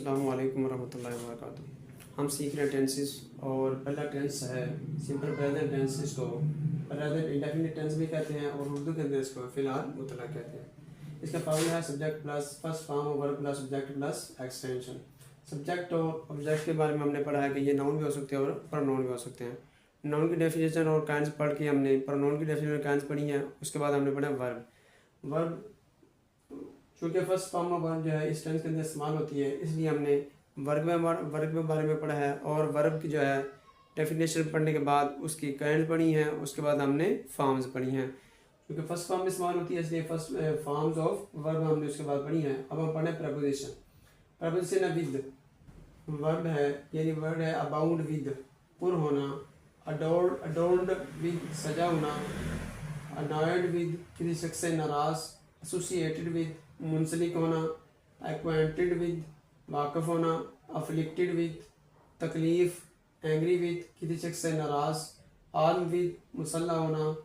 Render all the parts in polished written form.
अस्सलाम वालेकुम रहमतुल्लाहि व बरकातुहू। हम सीख रहे हैं टेंसेस और पहला टेंस है सिंपल प्रेजेंट टेंस, इसको प्रेजेंट इंडेफिनिट टेंस भी कहते हैं और उर्दू के अंदर इसको फ़िलहाल मुतलक कहते हैं। इसका फॉर्मूला है सब्जेक्ट प्लस फर्स्ट फॉर्म और verb plus object plus extension. Subject और ऑब्जेक्ट के बारे में हमने पढ़ा है कि ये नाउन भी हो सकते हैं और प्रोनाउन भी हो सकते हैं। नाउन की डेफिनेशन और काइंड्स पढ़ के हमने प्रोनाउन की डेफिनेशन और काइंड्स पढ़ी है। उसके बाद हमने पढ़ा वर्ब। वर्ब चूँकि फर्स्ट फॉर्म ऑफ वर्ब जो है इस टेंस के अंदर इस्तेमाल होती है, इसलिए हमने वर्ब के बारे में पढ़ा है और वर्ब की जो है डेफिनेशन पढ़ने के बाद उसकी काइंड पढ़ी हैं। उसके बाद हमने फॉर्म्स पढ़ी हैं। क्योंकि फर्स्ट फॉर्म में इस्तेमाल होती है इसलिए फर्स्ट फॉर्म्स ऑफ वर्ब हमने उसके बाद पढ़ी हैं। अब हम पढ़ें प्रपोजिशन। प्रपोजिशन है विद, वर्ब है यानी वर्ड है अबाउंड विद, पुर होना, अडोर्ड विद, सजा होना, अनॉयड विद, किसी शख्स से नाराज, एसोसिएटेड विद, मुंसलिक होना, एक्वांटेड विद, वाकफ होना, अफ्लिक्टेड विद, तकलीफ, एंग्री विद, किसी शख्स से नाराज, आर्म विद, मुसल्ला होना,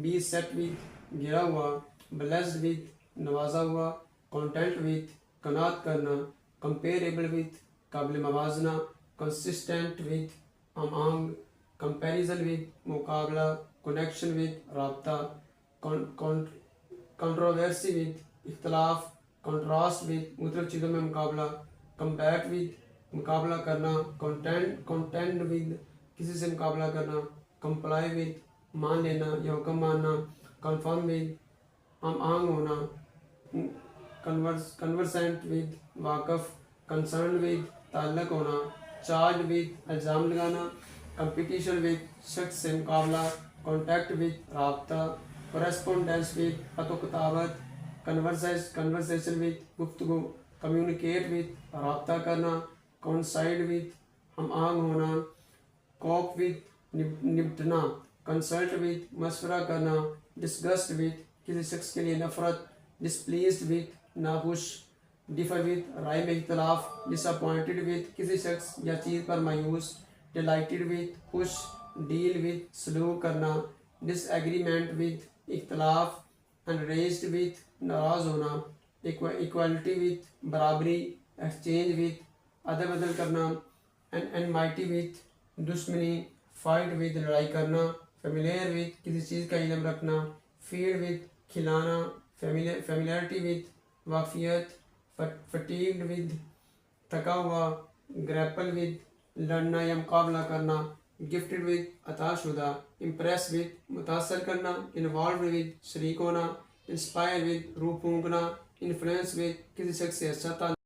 बी सेट विद, गिरा हुआ, ब्लेस्ड विद, नवाजा हुआ, कॉन्टेंट विद, कनात करना, कंपेरेबल विद, काबिल मवाजना, consistent with, among, comparison with, मुकाबला, कनेक्शन विद, राब्ता, कंट्रोवर्सी विद, इख्तलाफ, कंट्रास्ट विद, मुख्तलिफ चीज़ों में मुकाबला, कम्बैट विद, मुकाबला करना, कंटेंड विद, किसी से मुकाबला करना, कंप्लाई विद, मान लेना या हुक्म मानना, कन्फर्म विद, हम आंग होना, conversant with, Waqf, concern with, ताल्लुक होना, चार्ज विद, इल्ज़ाम लगाना, कंपटीशन विद, शख्स से मुकाबला, कॉन्टैक्ट विद, राब्ता, कोरेस्पोंडेंस विद, खत किताबत, कन्वर्सेशन विद, गुफ्तगू, कम्युनिकेट विद, राब्ता करना, कॉन्साइड विद, हम आंग होना, कॉप विद, निपटना, कंसल्ट विद, मशवरा करना, डिस्गस्ट विद, किसी शख्स के लिए नफरत, डिसप्लीज्ड विद, नाखुश, डिफर विद, राय में इख्तलाफ, डिसअपॉइंटेड विद, किसी शख्स या चीज़ पर मायूस, डिलाइटेड विद, खुश, डील विद, सलूक करना, डिसएग्रीमेंट विद, इख्तलाफ, अनरेज्ड विद, नाराज होना, इक्वालिटी विद, बराबरी, एक्सचेंज विद, अदल बदल करना, एनमाइटी विद, दुश्मनी, फाइट विद, लड़ाई करना, फेमिलियर विद, किसी चीज़ का इल्म रखना, फीड विद, खिलाना, फेमिलियरिटी विद, वाकफियत, फटीग्ड विद, थका हुआ, ग्रैपल विद, लड़ना या मुकाबला करना, गिफ्टेड विद, अताशुदा, इम्प्रेस विद, मुतासर करना, इन्वॉल्व विद, शरीक होना, इंस्पायर विद, रूह फूंकना, इन्फ्लुएंस विद, किसी शख्स से अच्छा